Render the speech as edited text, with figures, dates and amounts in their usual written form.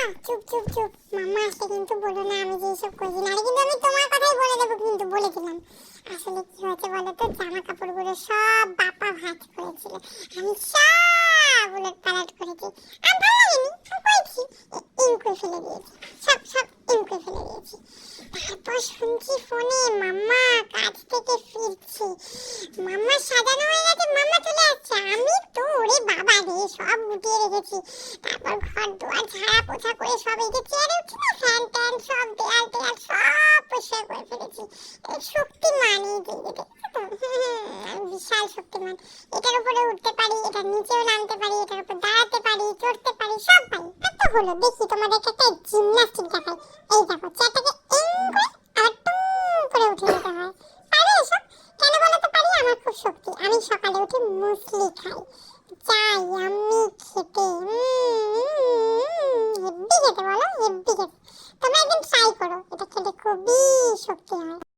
চুপ চুপ চুপ, মাম্মা আসলে কিন্তু বলো না আমি যে এসব করি না। কিন্তু আমি তোমার কথাই বলে দেবো, কিন্তু বলে দিলাম। আসলে কি হয়েছে বলো তো, জামা কাপড়গুলো সব বাবা ভাঁজ করেছিল, আমি সব উলট পালট করেছি। আমি ভালো লাগেনি, আমি করেছি, ইনকুই ফেলে দিয়েছি, সব সব ইনকুই ফেলে দিয়েছি। তারপর শুনছি ফোনে মাম্মা কাজ থেকে ফিরছি, মাম্মা সাজানো হয়ে গেছে, মাম্মা চলে আসছে। আমি তো ওরে বাবা রে সব গুটিয়ে রেখেছি। তারপর ঘর দুয়ার ঝাড়া পোছা করে সব এই যে চেয়ারে উঠছি না, ফ্যান ট্যান সব দেয়াল টেয়াল সব পরিষ্কার করে ফেলেছি। এই শক্তিমান, এই যে দেখো তো, আমি বিশাল শক্তিমান। এটার উপরে উঠতে পারি, এটার নিচেও নামতে পারি, এটার উপর দাঁড়াতে পারি, চড়তে পারি, সব পারি। কত হলো দেখি তোমাদেরকে একটা জিমনাস্টিক দেখাই। এই দেখো চেয়ারটাকে এম করে আবার টুম করে উঠে যেতে হয়। পারবে এসব? কেন বলো তো পারি, আমার খুব শক্তি। আমি সকালে উঠে মুসলি খাই, চাই আমি খেতে, হেব্বি খেতে, বলো হেব্বি খেতে। তোমরা একদিন ট্রাই করো, এটা খেতে খুবই শক্তি হয়।